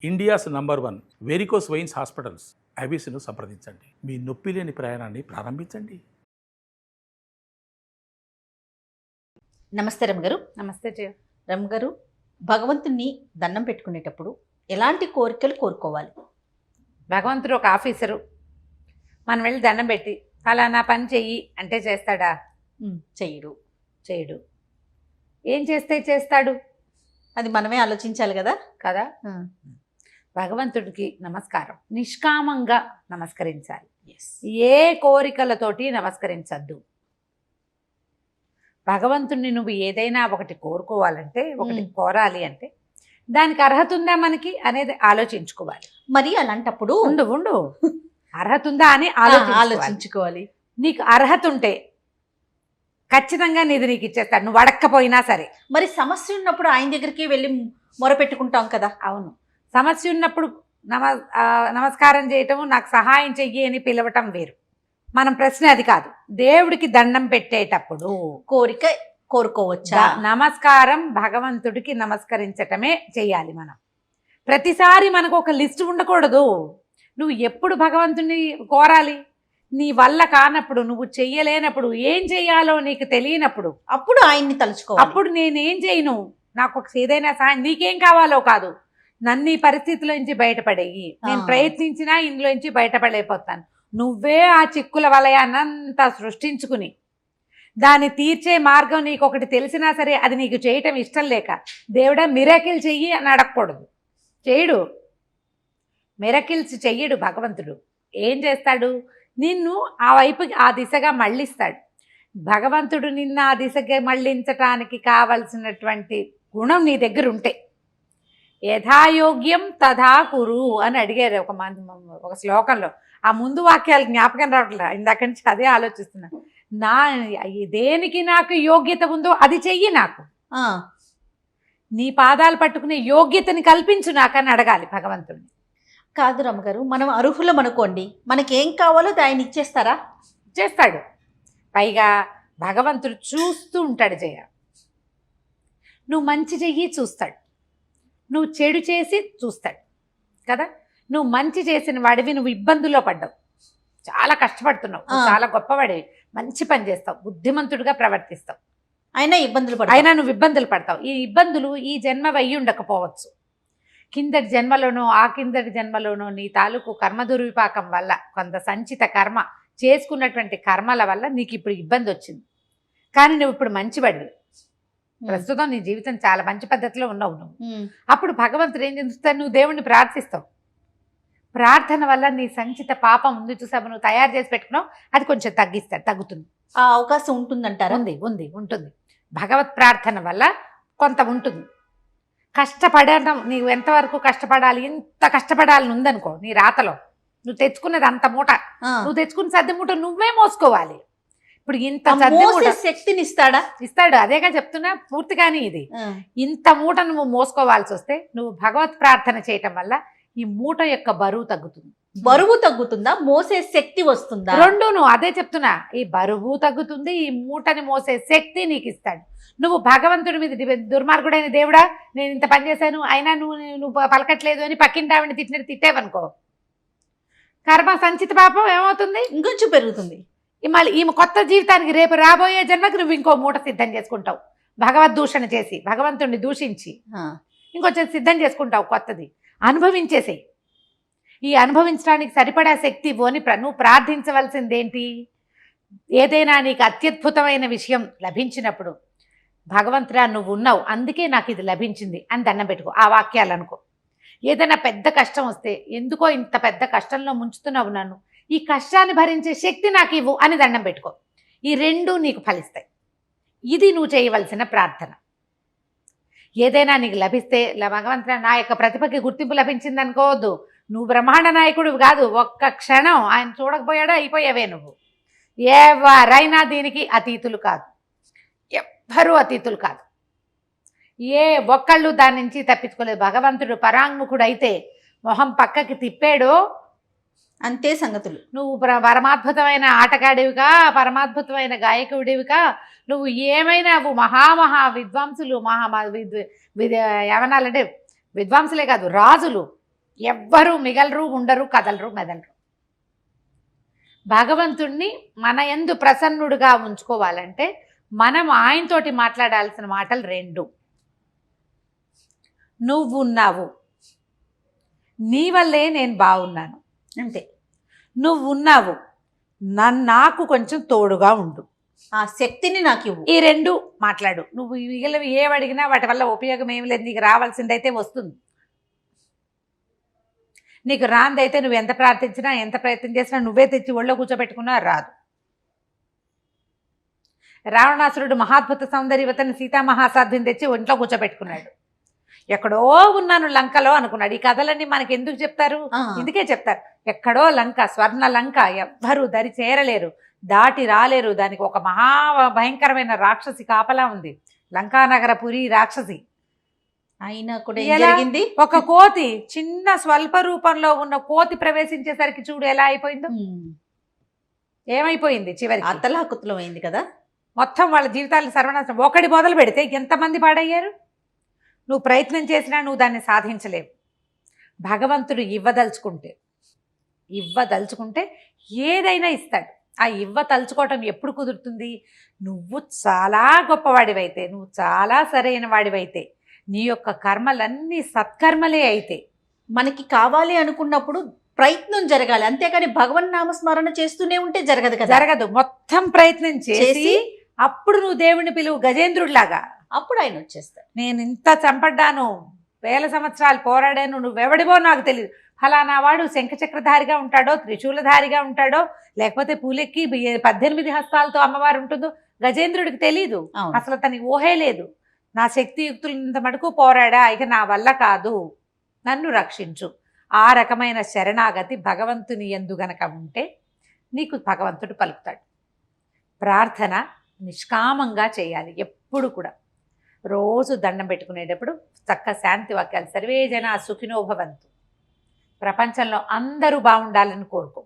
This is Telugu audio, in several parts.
India's number 1 varicose veins hospitals ఐబీసీను సంప్రదించండి. మీ నొప్పి లేని ప్రయాణాన్ని ప్రారంభించండి. నమస్తే రమగారు. నమస్తే జయ. రమగారు, భగవంతుణ్ణి దండం పెట్టుకునేటప్పుడు ఎలాంటి కోరికలు కోరుకోవాలి? భగవంతుడు ఒక ఆఫీసరు, మనం వెళ్ళి దండం పెట్టి ఫలానా పని చెయ్యి అంటే చేస్తాడా? చెయ్యడు. చేయడు. ఏం చేస్తే చేస్తాడు? అది మనమే ఆలోచించాలి కదా. కదా. భగవంతుడికి నమస్కారం నిష్కామంగా నమస్కరించాలి. ఏ కోరికలతోటి నమస్కరించద్దు. భగవంతుడిని నువ్వు ఏదైనా ఒకటి కోరుకోవాలంటే, ఒకటి కోరాలి అంటే దానికి అర్హత ఉందా మనకి అనేది ఆలోచించుకోవాలి. మరి అలాంటప్పుడు ఉండు అర్హత ఉందా అని ఆలోచించుకోవాలి. నీకు అర్హత ఉంటే ఖచ్చితంగా నీకు ఇచ్చేస్తాడు, నువ్వు అడక్కపోయినా సరే. మరి సమస్య ఉన్నప్పుడు ఆయన దగ్గరికి వెళ్ళి మొరపెట్టుకుంటాం కదా. అవును, సమస్య ఉన్నప్పుడు నమస్కారం చేయటము, నాకు సహాయం చెయ్యి అని పిలవటం వేరు. మనం ప్రశ్న అది కాదు. దేవుడికి దండం పెట్టేటప్పుడు కోరిక కోరుకోవచ్చా? నమస్కారం భగవంతుడికి నమస్కరించటమే చెయ్యాలి. మనం ప్రతిసారి మనకు ఒక లిస్ట్ ఉండకూడదు. నువ్వు ఎప్పుడు భగవంతుడిని కోరాలి? నీ వల్ల కానప్పుడు, నువ్వు చెయ్యలేనప్పుడు, ఏం చెయ్యాలో నీకు తెలియనప్పుడు అప్పుడు ఆయన్ని తలుచుకోవాలి. అప్పుడు నేనేం చేయను, నాకు ఒక ఏదైనా సహాయం, నీకేం కావాలో కాదు, నన్ను ఈ పరిస్థితుల నుంచి బయటపడేయి. నేను ప్రయత్నించినా ఇందులో నుంచి బయటపడలేకపోతాను. నువ్వే ఆ చిక్కుల వలయాన్నంతా సృష్టించుకుని దాన్ని తీర్చే మార్గం నీకు ఒకటి తెలిసినా సరే అది నీకు చేయటం ఇష్టం లేక, దేవుడా మిరకిల్ చెయ్యి అని అడగకూడదు. చేయడు, మిరకిల్స్ చెయ్యడు భగవంతుడు. ఏం చేస్తాడు? నిన్ను ఆ వైపుకి, ఆ దిశగా మళ్ళిస్తాడు. భగవంతుడు నిన్ను ఆ దిశగా మళ్ళించటానికి కావలసినటువంటి గుణం నీ దగ్గర ఉంటే, యథాయోగ్యం తథా కురు అని అడిగారు ఒక శ్లోకంలో. ఆ ముందు వాక్యాలు జ్ఞాపకం రావట్లేదు, ఇందాక నుంచి అదే ఆలోచిస్తున్నా. దేనికి నాకు యోగ్యత ఉందో అది చెయ్యి, నాకు నీ పాదాలు పట్టుకునే యోగ్యతని కల్పించు నాకని అడగాలి భగవంతుడిని. కాదు రమగారు, మనం అర్హులం అనుకోండి, మనకేం కావాలో ఆయన ఇచ్చేస్తారా? చేస్తాడు. పైగా భగవంతుడు చూస్తూ ఉంటాడు. జయ, నువ్వు మంచి చెయ్యి చూస్తాడు, నువ్వు చెడు చేసి చూస్తాడు కదా. నువ్వు మంచి చేసిన వాడివి, నువ్వు ఇబ్బందుల్లో పడ్డావు, చాలా కష్టపడుతున్నావు, చాలా గొప్పవాడివి, మంచి పని చేస్తావు, బుద్ధిమంతుడిగా ప్రవర్తిస్తావు, అయినా నువ్వు ఇబ్బందులు పడతావు. ఈ ఇబ్బందులు ఈ జన్మ అయ్యి ఉండకపోవచ్చు, కిందటి జన్మలోనో ఆ కిందటి జన్మలోనో నీ తాలూకు కర్మ దుర్విపాకం వల్ల, కొంత సంచిత కర్మ చేసుకున్నటువంటి కర్మల వల్ల నీకు ఇప్పుడు ఇబ్బంది వచ్చింది. కానీ నువ్వు ఇప్పుడు మంచివాడివి, ప్రస్తుతం నీ జీవితం చాలా మంచి పద్ధతిలో ఉన్నావు నువ్వు. అప్పుడు భగవంతుడు ఏం చేస్తాడు? నువ్వు దేవుణ్ణి ప్రార్థిస్తావు. ప్రార్థన వల్ల నీ సంచిత పాపం ఉంది చూసావు, నువ్వు తయారు చేసి పెట్టుకున్నావు, అది కొంచెం తగ్గుతుంది. ఆ అవకాశం ఉంటుందంటారా? ఉంటుంది. భగవత్ ప్రార్థన వల్ల కొంత ఉంటుంది. కష్టపడటం, నీవు ఎంతవరకు కష్టపడాలి, ఎంత కష్టపడాలని ఉందనుకో నీ రాతలో, నువ్వు తెచ్చుకున్నది అంత మూట, నువ్వు తెచ్చుకున్న సర్ది మూట నువ్వే మోసుకోవాలి. ఇప్పుడు ఇంత శక్తిని ఇస్తాడు, అదేగా చెప్తున్నా పూర్తిగానే. ఇది ఇంత మూట నువ్వు మోసుకోవాల్సి వస్తే, నువ్వు భగవత్ ప్రార్థన చేయటం వల్ల ఈ మూట యొక్క బరువు తగ్గుతుంది. బరువు తగ్గుతుందా, మోసే శక్తి వస్తుందా? రెండును అదే చెప్తున్నా. ఈ బరువు తగ్గుతుంది, ఈ మూటని మోసే శక్తి నీకు ఇస్తాడు. నువ్వు భగవంతుడి మీద, దుర్మార్గుడైన దేవుడా నేను ఇంత పని చేశాను అయినా నువ్వు పలకట్లేదు అని పక్కింటి ఆవిడని తిట్టేవనుకో, కర్మ సంచిత పాపం ఏమవుతుంది? ఇంకొంచెం పెరుగుతుంది. మళ్ళీ ఈమె కొత్త జీవితానికి, రేపు రాబోయే జన్మకి నువ్వు ఇంకో మూట సిద్ధం చేసుకుంటావు. భగవద్దూషణ చేసి, భగవంతుడిని దూషించి ఇంకొంచెం సిద్ధం చేసుకుంటావు కొత్తది. అనుభవించేసేయి. ఈ అనుభవించడానికి సరిపడా శక్తి ఇవ్వని నువ్వు ప్రార్థించవలసిందేంటి? ఏదైనా నీకు అత్యద్భుతమైన విషయం లభించినప్పుడు, భగవంతుడా నువ్వు ఉన్నావు అందుకే నాకు ఇది లభించింది అని దండం పెట్టుకో. ఆ వాక్యాలు అనుకో. ఏదైనా పెద్ద కష్టం వస్తే, ఎందుకో ఇంత పెద్ద కష్టంలో ముంచుతున్నావు నన్ను, ఈ కష్టాన్ని భరించే శక్తి నాకు ఇవ్వు అని దండం పెట్టుకో. ఈ రెండు నీకు ఫలిస్తాయి. ఇది నువ్వు చేయవలసిన ప్రార్థన. ఏదైనా నీకు లభిస్తే, భగవంతుడా నా యొక్క ప్రతిభకి గుర్తింపు లభించింది అనుకోవద్దు. నువ్వు బ్రహ్మాండ నాయకుడు కాదు, ఒక్క క్షణం ఆయన చూడకపోయాడా అయిపోయావే నువ్వు. ఎవరైనా దీనికి అతీతులు కాదు, ఎవ్వరూ అతీతులు కాదు. ఏ ఒక్కళ్ళు దాని నుంచి తప్పించుకోలేదు. భగవంతుడు పరాంగుఖుడు అయితే మొహం పక్కకి తిప్పాడో అంతే సంగతులు. నువ్వు పరమాద్భుతమైన ఆటగాడివిగా, పరమాద్భుతమైన గాయకుడివిగా, నువ్వు ఏమైనా మహామహా విద్వాంసులు, ఏమనాలంటే విద్వాంసులే కాదు రాజులు, ఎవ్వరూ మిగలరు, ఉండరు, కదలరు, మెదలరు. భగవంతుణ్ణి మన యందు ప్రసన్నుడుగా ఉంచుకోవాలంటే మనం ఆయనతోటి మాట్లాడాల్సిన మాటలు 2. నువ్వున్నావు, నీ వల్లే నేను బాగున్నాను. అంతే. నువ్వున్నావు, నాకు కొంచెం తోడుగా ఉండు. ఆ శక్తిని నాకు ఇవ్వు. ఈ 2 మాట్లాడు. నువ్వు మిగిలినవి ఏవి అడిగినా వాటి వల్ల ఉపయోగం ఏమి లేదు. నీకు రావాల్సిందైతే వస్తుంది. నీకు రాందైతే నువ్వు ఎంత ప్రార్థించినా, ఎంత ప్రయత్నం చేసినా, నువ్వే తెచ్చి ఒళ్ళో కూర్చోబెట్టుకున్నా రాదు. రావణాసురుడు మహాద్భుత సౌందర్యవతని సీతామహాసాధ్విని తెచ్చి ఒంట్లో కూర్చోబెట్టుకున్నాడు. ఎక్కడో ఉన్నాను లంకలో అనుకున్నాడు. ఈ కథలన్నీ మనకి ఎందుకు చెప్తారు? ఇందుకే చెప్తారు. ఎక్కడో లంక, స్వర్ణ లంక, ఎవ్వరూ దరి చేరలేరు, దాటి రాలేరు. దానికి ఒక మహా భయంకరమైన రాక్షసి కాపలా ఉంది, లంకానగరపురి రాక్షసి. అయినా కూడా ఏం జరిగింది? ఒక కోతి, చిన్న స్వల్ప రూపంలో ఉన్న కోతి ప్రవేశించేసరికి చూడు ఎలా అయిపోయిందో. ఏమైపోయింది? చివరికి అతలాకుతలం అయింది కదా. మొత్తం వాళ్ళ జీవితాలు సర్వనాశనం. ఒకటి మొదలు పెడితే ఎంతమంది పాడయ్యారు? నువ్వు ప్రయత్నం చేసినా నువ్వు దాన్ని సాధించలేవు. భగవంతుడు ఇవ్వదలుచుకుంటే ఏదైనా ఇస్తాడు. ఆ తలుచుకోవటం ఎప్పుడు కుదురుతుంది? నువ్వు చాలా గొప్పవాడివైతే, నువ్వు చాలా సరైన వాడివైతే, నీ యొక్క కర్మలన్నీ సత్కర్మలే అయితే. మనకి కావాలి అనుకున్నప్పుడు ప్రయత్నం జరగాలి, అంతేకాని భగవన్ నామస్మరణ చేస్తూనే ఉంటే జరగదు కదా. జరగదు. మొత్తం ప్రయత్నం చేసి అప్పుడు నువ్వు దేవుడిని పిలువు, గజేంద్రుడిలాగా. అప్పుడు ఆయన వచ్చేస్తాడు. నేను ఇంత చంపడ్డాను, 1000 సంవత్సరాలు పోరాడాను, నువ్వెవడివో నాకు తెలియదు. ఫలానా వాడు శంఖచక్రధారిగా ఉంటాడో, త్రిశూలధారిగా ఉంటాడో, లేకపోతే పూలెక్కి 18 హస్తాలతో అమ్మవారు ఉంటుందో గజేంద్రుడికి తెలీదు. అసలు అతనికి ఊహే లేదు. నా శక్తియుక్తులంత మటుకు పోరాడా, ఇక నా వల్ల కాదు, నన్ను రక్షించు. ఆ రకమైన శరణాగతి భగవంతుని యందు గనక ఉంటే నీకు భగవంతుడు పలుకుతాడు. ప్రార్థన నిష్కామంగా చేయాలి ఎప్పుడు కూడా. రోజు దండం పెట్టుకునేటప్పుడు చక్క శాంతి వాక్యాలు, సర్వే జనా సుఖినో భవంతు, ప్రపంచంలో అందరూ బాగుండాలని కోరుకో.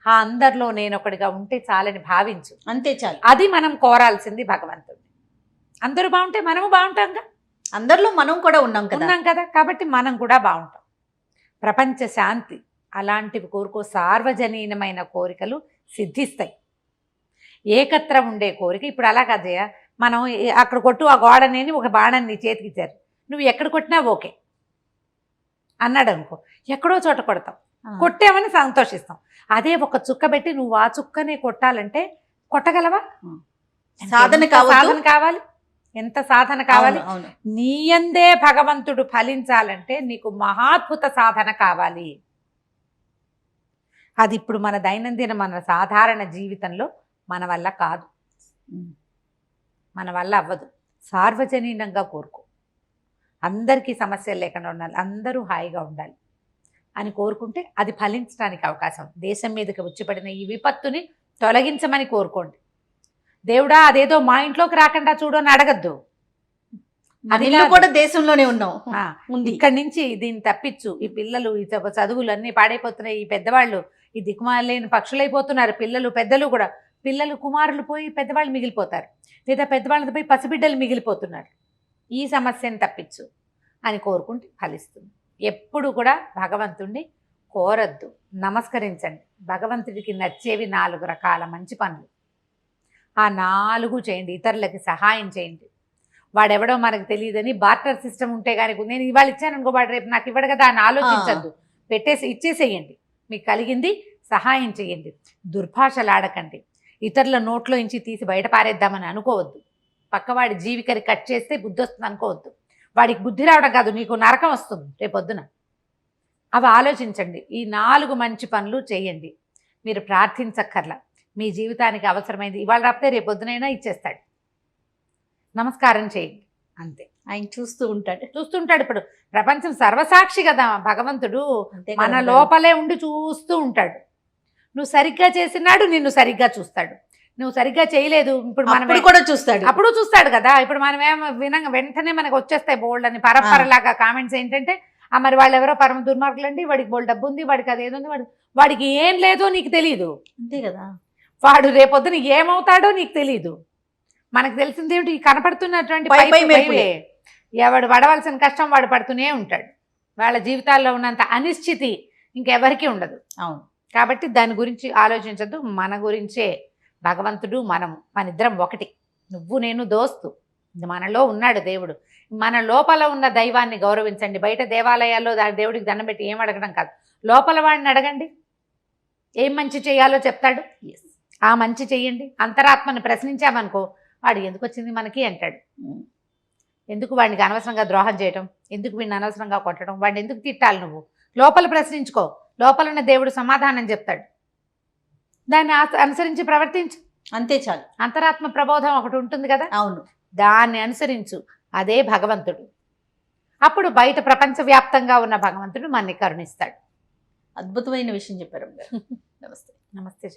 ఆ అందరిలో నేనొకడిగా ఉంటే చాలని భావించు, అంతే చాలు. అది మనం కోరాల్సింది భగవంతుడు. అందరూ బాగుంటే మనము బాగుంటాంగా. అందరిలో మనం కూడా ఉన్నాం కదా. కాబట్టి మనం కూడా బాగుంటాం. ప్రపంచ శాంతి అలాంటివి కోరుకో. సార్వజనీనమైన కోరికలు సిద్ధిస్తాయి. ఏకత్ర ఉండే కోరిక ఇప్పుడు అలా కదయ్యా. మనం అక్కడ కొట్టు, ఆ గోడనేని ఒక బాణాన్ని నీ చేతికి ఇచ్చారు, నువ్వు ఎక్కడ కొట్టినా ఓకే అన్నాడు అనుకో, ఎక్కడో చోట కొడతాం, కొట్టామని సంతోషిస్తాం. అదే ఒక చుక్క పెట్టి నువ్వు ఆ చుక్కనే కొట్టాలంటే కొట్టగలవా? సాధన కావాలి. ఎంత సాధన కావాలి? నీయందే భగవంతుడు ఫలించాలంటే నీకు మహాద్భుత సాధన కావాలి. అది ఇప్పుడు మన దైనందిన, మన సాధారణ జీవితంలో మన వల్ల కాదు, మన వల్ల అవ్వదు. సార్వజనీనంగా కోరుకో. అందరికీ సమస్యలు లేకుండా ఉండాలి, అందరూ హాయిగా ఉండాలి అని కోరుకుంటే అది ఫలించడానికి అవకాశం. దేశం మీదకి వచ్చిపడిన ఈ విపత్తుని తొలగించమని కోరుకోండి. దేవుడా అదేదో మా ఇంట్లోకి రాకుండా చూడు అని అడగద్దు. అది కూడా దేశంలోనే ఉన్నాం, ఇక్కడి నుంచి దీన్ని తప్పించు. ఈ పిల్లలు, ఈ చదువులు అన్నీ పాడైపోతున్నాయి. ఈ పెద్దవాళ్ళు ఈ దిక్కుమాలేని పక్షులైపోతున్నారు. పిల్లలు, పెద్దలు కూడా. పిల్లలు, కుమారులు పోయి పెద్దవాళ్ళు మిగిలిపోతారు, లేదా పెద్దవాళ్ళతో పోయి పసిబిడ్డలు మిగిలిపోతున్నారు. ఈ సమస్యను తప్పించు అని కోరుకుంటే ఫలిస్తుంది. ఎప్పుడు కూడా భగవంతుణ్ణి కోరద్దు, నమస్కరించండి. భగవంతుడికి నచ్చేవి 4 రకాల మంచి పనులు. ఆ 4 చేయండి. ఇతరులకి సహాయం చేయండి. వాడెవడో మనకు తెలియదని బార్టర్ సిస్టమ్ ఉంటే కానీ, నేను ఇవాళ ఇచ్చాను అనుకో, వాడు రేపు నాకు ఇవ్వడు కదా అని ఆలోచించద్దు. ఇచ్చేసేయండి. మీకు కలిగింది సహాయం చేయండి. దుర్భాషలాడకండి. ఇతరుల నోట్లో నుంచి తీసి బయట పారేద్దామని అనుకోవద్దు. పక్కవాడి జీవికరి కట్ చేస్తే బుద్ధి వస్తుంది అనుకోవద్దు. వాడికి బుద్ధి రావడం కాదు, నీకు నరకం వస్తుంది రేపొద్దున. అవి ఆలోచించండి. ఈ 4 మంచి పనులు చేయండి. మీరు ప్రార్థించక్కర్లా. మీ జీవితానికి అవసరమైంది ఇవాళ రాపితే రేపొద్దునైనా ఇచ్చేస్తాడు. నమస్కారం చేయండి, అంతే. ఆయన చూస్తుంటాడు. ఇప్పుడు ప్రపంచం సర్వసాక్షి కదా భగవంతుడు. మన లోపలే ఉండి చూస్తూ ఉంటాడు. నువ్వు సరిగ్గా చేసినాడు, నిన్ను సరిగ్గా చూస్తాడు. నువ్వు సరిగ్గా చేయలేదు, ఇప్పుడు మనం కూడా చూస్తాడు. అప్పుడు చూస్తాడు కదా. ఇప్పుడు మనం వెంటనే మనకు వచ్చేస్తాయి బోల్డ్ అని పరపరలాగా కామెంట్స్. ఏంటంటే మరి వాళ్ళు ఎవరో పరమ దుర్మార్గులండి, వాడికి బోల్డ్ డబ్బు ఉంది, వాడికి అదేదో ఉంది, వాడికి ఏం లేదో నీకు తెలియదు, అంతే కదా. వాడు రేపొద్దున ఏమవుతాడో నీకు తెలీదు. మనకు తెలిసింది ఏమిటి? కనపడుతున్నటువంటి ఎవడు పడవలసిన కష్టం వాడు పడుతూనే ఉంటాడు. వాళ్ళ జీవితాల్లో ఉన్నంత అనిశ్చితి ఇంకెవరికీ ఉండదు. అవును. కాబట్టి దాని గురించి ఆలోచించద్దు. మన గురించే భగవంతుడు మనము మనిద్దరం ఒకటి. నువ్వు నేను దోస్తు. మనలో ఉన్నాడు దేవుడు. మన లోపల ఉన్న దైవాన్ని గౌరవించండి. బయట దేవాలయాల్లో దేవుడికి దండం పెట్టి ఏం అడగడం కాదు, లోపల వాడిని అడగండి. ఏం మంచి చేయాలో చెప్తాడు. ఆ మంచి చెయ్యండి. అంతరాత్మని ప్రశ్నించామనుకో, వాడు ఎందుకు వచ్చింది మనకి అంటాడు. ఎందుకు వాడికి అనవసరంగా ద్రోహం చేయటం, ఎందుకు వీడిని అనవసరంగా కొట్టడం, వాడిని ఎందుకు తిట్టాలి? నువ్వు లోపల ప్రశ్నించుకో, లోపలన్న దేవుడు సమాధానం చెప్తాడు. దాన్ని అనుసరించి ప్రవర్తించు, అంతే చాలు. అంతరాత్మ ప్రబోధం ఒకటి ఉంటుంది కదా, అవును, దాన్ని అనుసరించు. అదే భగవంతుడు. అప్పుడు బయట ప్రపంచవ్యాప్తంగా ఉన్న భగవంతుడు మనని కరుణిస్తాడు. అద్భుతమైన విషయం చెప్పారు. నమస్తే. నమస్తే.